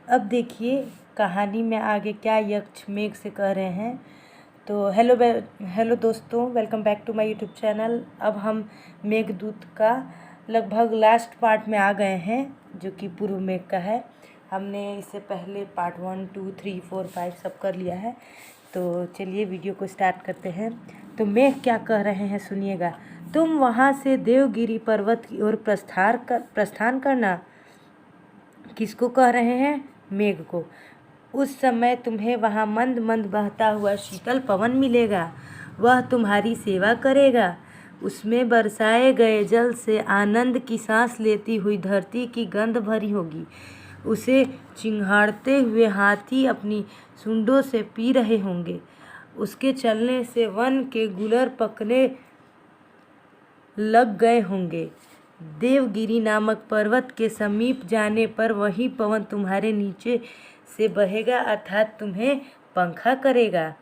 अब देखिए कहानी में आगे क्या यक्ष मेघ से कह रहे हैं। तो हेलो दोस्तों, welcome back to my YouTube channel. अब हम मेघदूत का लगभग लास्ट पार्ट में आ गए हैं, जो कि पूर्व मेघ का है। हमने इससे पहले पार्ट 1, 2, 3, 4, 5 सब कर लिया है। तो चलिए वीडियो को स्टार्ट करते हैं। तो मेघ क्या कह रहे हैं सुनिएगा। तुम वहाँ से देवगिरी पर्वत की ओर प्रस्थान करना। किसको कह रहे हैं? मेघ को। उस समय तुम्हें वहाँ मंद मंद बहता हुआ शीतल पवन मिलेगा। वह तुम्हारी सेवा करेगा। उसमें बरसाए गए जल से आनंद की सांस लेती हुई धरती की गंध भरी होगी। उसे चिंघाड़ते हुए हाथी अपनी सूंडों से पी रहे होंगे। उसके चलने से वन के गुलर पकने लग गए होंगे। देवगिरी नामक पर्वत के समीप जाने पर वही पवन तुम्हारे नीचे से बहेगा, अर्थात तुम्हें पंखा करेगा।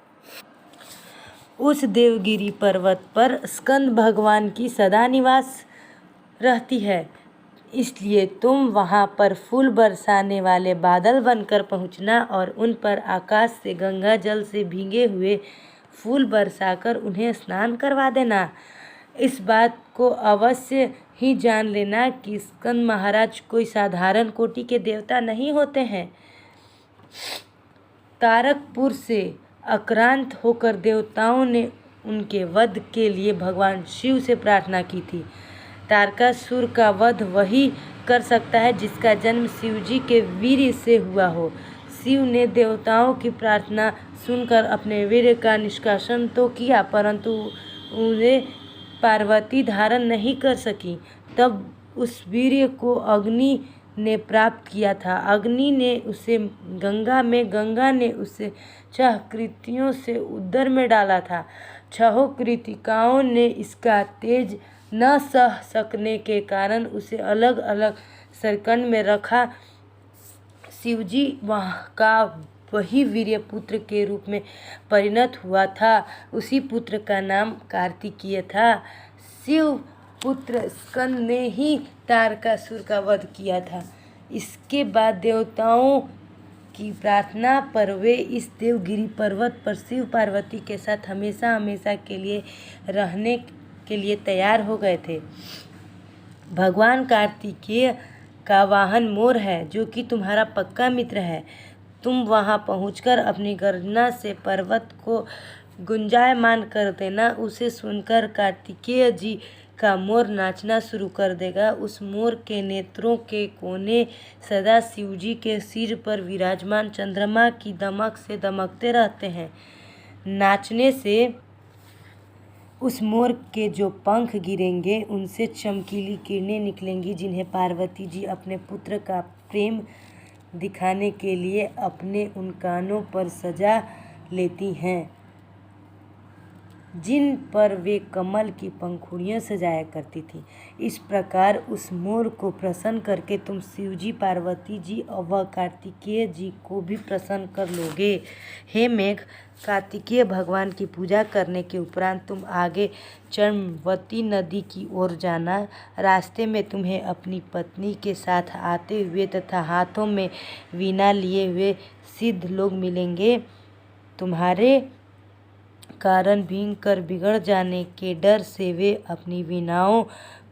उस देवगिरी पर्वत पर स्कंद भगवान की सदा निवास रहती है, इसलिए तुम वहां पर फूल बरसाने वाले बादल बनकर पहुंचना और उन पर आकाश से गंगा जल से भीगे हुए फूल बरसाकर उन्हें स्नान करवा देना। इस बात को अवश्य ही जान लेना कि स्कंद महाराज कोई साधारण कोटि के देवता नहीं होते हैं। तारकपुर से आक्रांत होकर देवताओं ने उनके वध के लिए भगवान शिव से प्रार्थना की थी। तारकासुर का वध वही कर सकता है जिसका जन्म शिवजी के वीर से हुआ हो। शिव ने देवताओं की प्रार्थना सुनकर अपने वीर का निष्कासन तो किया, परंतु उन्हें पार्वती धारण नहीं कर सकी। तब उस वीर्य को अग्नि ने प्राप्त किया था। अग्नि ने उसे गंगा में, गंगा ने उसे 6 कृतियों से उदर में डाला था। 6 कृतिकाओं ने इसका तेज न सह सकने के कारण उसे अलग अलग सरकंड में रखा। शिवजी वहाँ का वही वीर्य पुत्र के रूप में परिणत हुआ था। उसी पुत्र का नाम कार्तिकेय था। शिव पुत्र स्कंद ने ही तारकासुर का वध किया था। इसके बाद देवताओं की प्रार्थना पर वे इस देवगिरी पर्वत पर शिव पार्वती के साथ हमेशा हमेशा के लिए रहने के लिए तैयार हो गए थे। भगवान कार्तिकेय का वाहन मोर है, जो कि तुम्हारा पक्का मित्र है। तुम वहां पहुंचकर अपनी गर्जना से पर्वत को गुंजायमान कर देना। उसे सुनकर कार्तिकेय जी का मोर नाचना शुरू कर देगा। उस मोर के नेत्रों के कोने सदा शिवजी के सिर पर विराजमान चंद्रमा की दमक से दमकते रहते हैं। नाचने से उस मोर के जो पंख गिरेंगे उनसे चमकीली किरणें निकलेंगी, जिन्हें पार्वती जी अपने पुत्र का प्रेम दिखाने के लिए अपने उन कानों पर सजा लेती हैं, जिन पर वे कमल की पंखुड़ियाँ सजाया करती थी। इस प्रकार उस मोर को प्रसन्न करके तुम शिवजी, पार्वती जी व कार्तिकेय जी को भी प्रसन्न कर लोगे। हे मेघ, कार्तिकेय भगवान की पूजा करने के उपरांत तुम आगे चर्मवती नदी की ओर जाना। रास्ते में तुम्हें अपनी पत्नी के साथ आते हुए तथा हाथों में वीणा लिए हुए सिद्ध लोग मिलेंगे। तुम्हारे कारण भयंकर बिगड़ जाने के डर से वे अपनी वीणाओं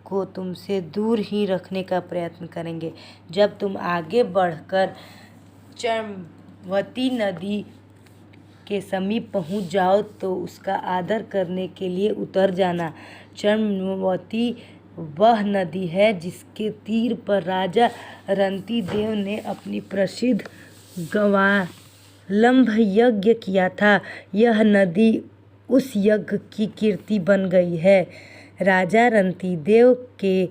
को तुमसे दूर ही रखने का प्रयत्न करेंगे। जब तुम आगे बढ़कर चर्मवती नदी के समीप पहुंच जाओ तो उसका आदर करने के लिए उतर जाना। चर्मवती वह नदी है जिसके तीर पर राजा रंती देव ने अपनी प्रसिद्ध गवालंभ यज्ञ किया था। यह नदी उस यज्ञ की कीर्ति बन गई है। राजा रंती देव के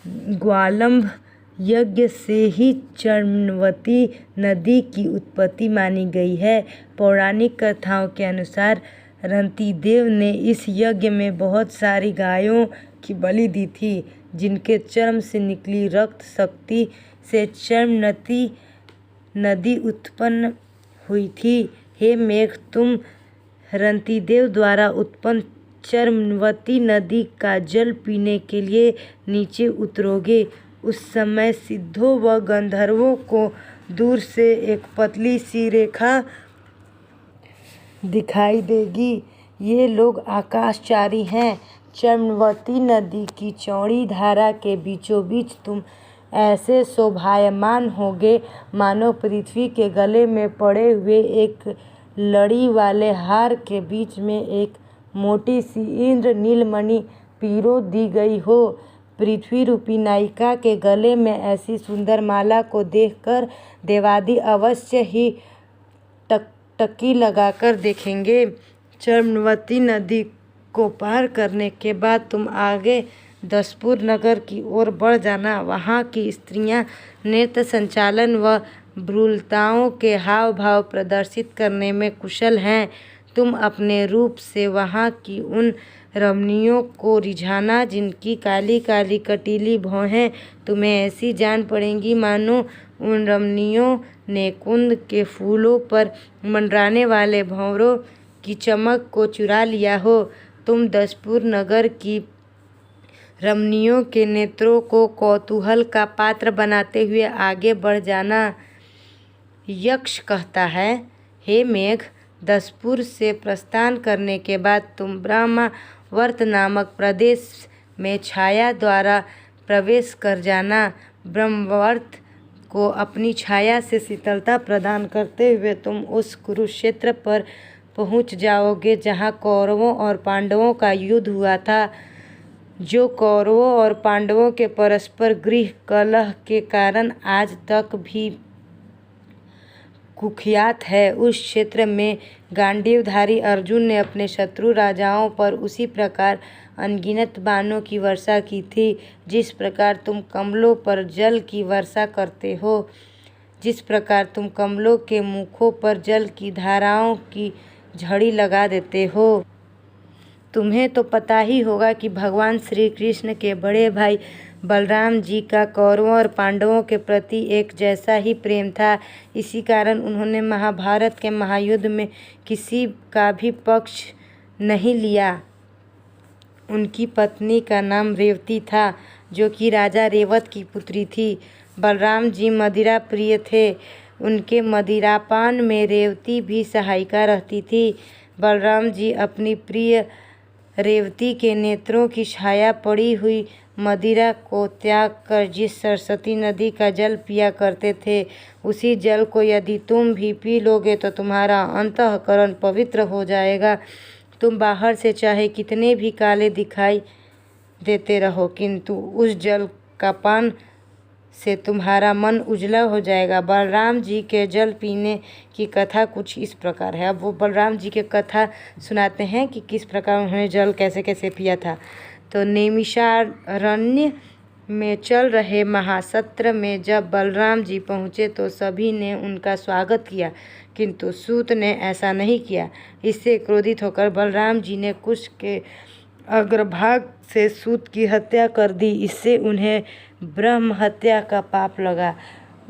ग्वालंभ यज्ञ से ही चर्मवती नदी की उत्पत्ति मानी गई है। पौराणिक कथाओं के अनुसार रंती देव ने इस यज्ञ में बहुत सारी गायों की बलि दी थी, जिनके चर्म से निकली रक्त शक्ति से चर्मवती नदी उत्पन्न हुई थी। हे मेघ, तुम रंतिदेव द्वारा उत्पन्न चर्मवती नदी का जल पीने के लिए नीचे उतरोगे। उस समय सिद्धों व गंधर्वों को दूर से एक पतली सी रेखा दिखाई देगी। ये लोग आकाशचारी हैं। चर्मवती नदी की चौड़ी धारा के बीचों बीच तुम ऐसे शोभायमान होगे मानो पृथ्वी के गले में पड़े हुए एक लड़ी वाले हार के बीच में एक मोटी सी इंद्र नीलमणि पिरो दी गई हो। पृथ्वी रूपी नायिका के गले में ऐसी सुंदर माला को देखकर देवादि अवश्य ही टकटकी लगाकर देखेंगे। चर्मवती नदी को पार करने के बाद तुम आगे दसपुर नगर की ओर बढ़ जाना। वहाँ की स्त्रियाँ नृत्य संचालन व भ्रूलताओं के हाव भाव प्रदर्शित करने में कुशल हैं। तुम अपने रूप से वहाँ की उन रमणियों को रिझाना जिनकी काली काली कटीली भौहें तुम्हें ऐसी जान पड़ेंगी मानो उन रमणियों ने कुंद के फूलों पर मंडराने वाले भंवरों की चमक को चुरा लिया हो। तुम दसपुर नगर की रमणियों के नेत्रों को कौतूहल का पात्र बनाते हुए आगे बढ़ जाना। यक्ष कहता है, हे मेघ, दसपुर से प्रस्थान करने के बाद तुम ब्रह्मावर्त नामक प्रदेश में छाया द्वारा प्रवेश कर जाना। ब्रह्मावर्त को अपनी छाया से शीतलता प्रदान करते हुए तुम उस कुरुक्षेत्र पर पहुंच जाओगे जहां कौरवों और पांडवों का युद्ध हुआ था, जो कौरवों और पांडवों के परस्पर गृह कलह के कारण आज तक भी कुख्यात है। उस क्षेत्र में गांडीवधारी अर्जुन ने अपने शत्रु राजाओं पर उसी प्रकार अनगिनत बाणों की वर्षा की थी जिस प्रकार तुम कमलों पर जल की वर्षा करते हो, जिस प्रकार तुम कमलों के मुखों पर जल की धाराओं की झड़ी लगा देते हो। तुम्हें तो पता ही होगा कि भगवान श्री कृष्ण के बड़े भाई बलराम जी का कौरवों और पांडवों के प्रति एक जैसा ही प्रेम था। इसी कारण उन्होंने महाभारत के महायुद्ध में किसी का भी पक्ष नहीं लिया। उनकी पत्नी का नाम रेवती था, जो कि राजा रेवत की पुत्री थी। बलराम जी मदिरा प्रिय थे। उनके मदिरापान में रेवती भी सहायिका रहती थी। बलराम जी अपनी प्रिय रेवती के नेत्रों की छाया पड़ी हुई मदिरा को त्याग कर जिस सरस्वती नदी का जल पिया करते थे, उसी जल को यदि तुम भी पी लोगे तो तुम्हारा अंतःकरण पवित्र हो जाएगा। तुम बाहर से चाहे कितने भी काले दिखाई देते रहो, किंतु उस जल का पान से तुम्हारा मन उजला हो जाएगा। बलराम जी के जल पीने की कथा कुछ इस प्रकार है। अब वो बलराम जी के कथा सुनाते हैं कि किस प्रकार उन्होंने जल कैसे कैसे पिया था। तो नैमिषारण्य में चल रहे महासत्र में जब बलराम जी पहुँचे तो सभी ने उनका स्वागत किया, किंतु सूत ने ऐसा नहीं किया। इससे क्रोधित होकर बलराम जी ने कुश के अग्रभाग से सूत की हत्या कर दी। इससे उन्हें ब्रह्म हत्या का पाप लगा।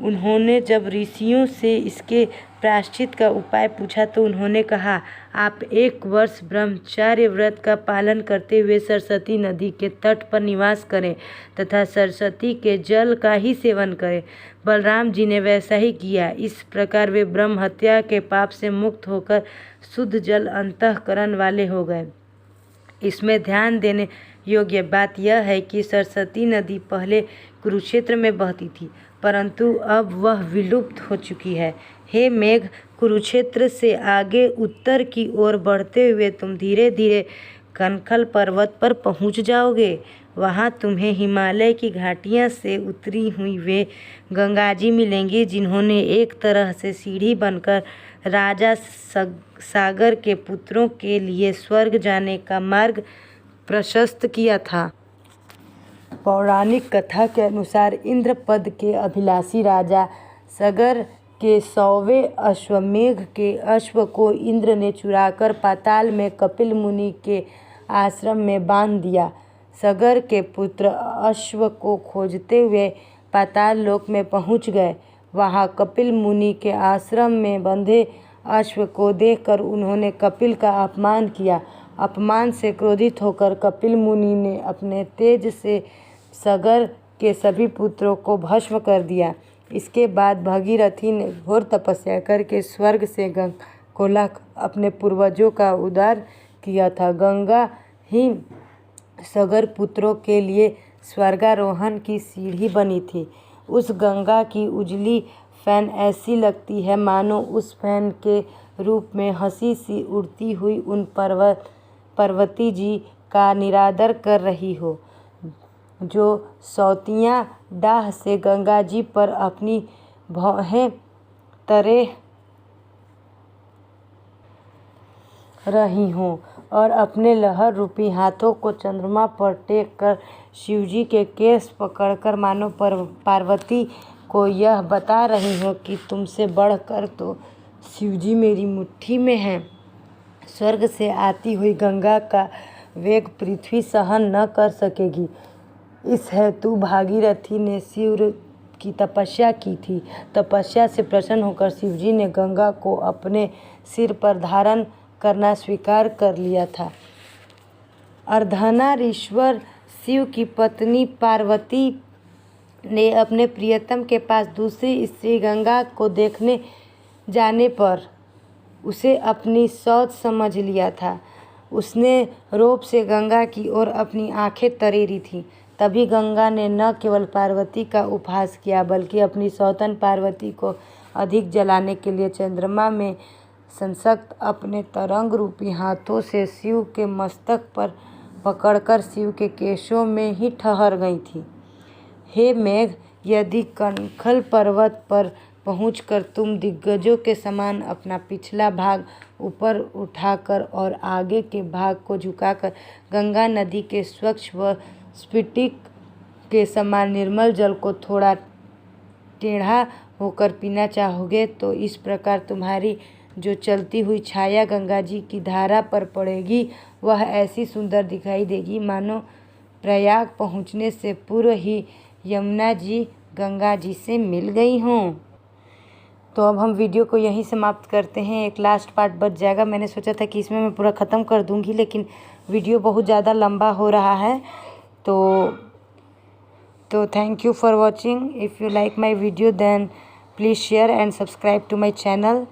उन्होंने जब ऋषियों से इसके प्रायश्चित का उपाय पूछा तो उन्होंने कहा, आप 1 वर्ष ब्रह्मचार्य व्रत का पालन करते हुए सरस्वती नदी के तट पर निवास करें तथा सरस्वती के जल का ही सेवन करें। बलराम जी ने वैसा ही किया। इस प्रकार वे ब्रह्म हत्या के पाप से मुक्त होकर शुद्ध जल अंतःकरण वाले हो गए। इसमें ध्यान देने योग्य बात यह है कि सरस्वती नदी पहले कुरुक्षेत्र में बहती थी, परंतु अब वह विलुप्त हो चुकी है। हे मेघ, कुरुक्षेत्र से आगे उत्तर की ओर बढ़ते हुए तुम धीरे धीरे कनखल पर्वत पर पहुंच जाओगे। वहां तुम्हें हिमालय की घाटियां से उतरी हुई वे गंगा जी मिलेंगी, जिन्होंने एक तरह से सीढ़ी बनकर राजा सागर के पुत्रों के लिए स्वर्ग जाने का मार्ग प्रशस्त किया था। पौराणिक कथा के अनुसार इंद्रपद के अभिलाषी राजा सगर के 100वें अश्वमेघ के अश्व को इंद्र ने चुराकर पाताल में कपिल मुनि के आश्रम में बांध दिया। सगर के पुत्र अश्व को खोजते हुए पाताल लोक में पहुंच गए। वहां कपिल मुनि के आश्रम में बंधे अश्व को देखकर उन्होंने कपिल का अपमान किया। अपमान से क्रोधित होकर कपिल मुनि ने अपने तेज से सगर के सभी पुत्रों को भस्म कर दिया। इसके बाद भागीरथी ने घोर तपस्या करके स्वर्ग से गंगा को लाकर अपने पूर्वजों का उद्धार किया था। गंगा ही सगर पुत्रों के लिए स्वर्गारोहण की सीढ़ी बनी थी। उस गंगा की उजली फैन ऐसी लगती है मानो उस फैन के रूप में हंसी सी उड़ती हुई उन पार्वती जी का निरादर कर रही हो, जो सौतियाँ डाह से गंगा जी पर अपनी भौहें तरे रही हों और अपने लहर रूपी हाथों को चंद्रमा पर टेक कर शिवजी के केस पकड़कर मानो पार्वती को यह बता रही हो कि तुमसे बढ़कर तो शिवजी मेरी मुट्ठी में हैं। स्वर्ग से आती हुई गंगा का वेग पृथ्वी सहन न कर सकेगी। इस हेतु भागीरथी ने शिव की तपस्या की थी। तपस्या से प्रसन्न होकर शिवजी ने गंगा को अपने सिर पर धारण करना स्वीकार कर लिया था। अर्धनारीश्वर शिव की पत्नी पार्वती ने अपने प्रियतम के पास दूसरी स्त्री गंगा को देखने जाने पर उसे अपनी सौत समझ लिया था। उसने रोब से गंगा की ओर अपनी आंखें तरेरी थीं। तभी गंगा ने न केवल पार्वती का उपहास किया बल्कि अपनी सौतन पार्वती को अधिक जलाने के लिए चंद्रमा में संसक्त अपने तरंग रूपी हाथों से शिव के मस्तक पर पकड़कर शिव के केशों में ही ठहर गई थी। हे मेघ, यदि कनखल पर्वत पर पहुंचकर तुम दिग्गजों के समान अपना पिछला भाग ऊपर उठाकर और आगे के भाग को झुकाकर गंगा नदी के स्वच्छ व स्फटिक के समान निर्मल जल को थोड़ा टेढ़ा होकर पीना चाहोगे तो इस प्रकार तुम्हारी जो चलती हुई छाया गंगा जी की धारा पर पड़ेगी वह ऐसी सुंदर दिखाई देगी मानो प्रयाग पहुँचने से पूर्व ही यमुना जी गंगा जी से मिल गई हों। तो अब हम वीडियो को यहीं समाप्त करते हैं। एक लास्ट पार्ट बच जाएगा। मैंने सोचा था कि इसमें मैं पूरा ख़त्म कर दूंगी, लेकिन वीडियो बहुत ज़्यादा लंबा हो रहा है। तो thank you for watching. If you like my video then please share and subscribe to my channel.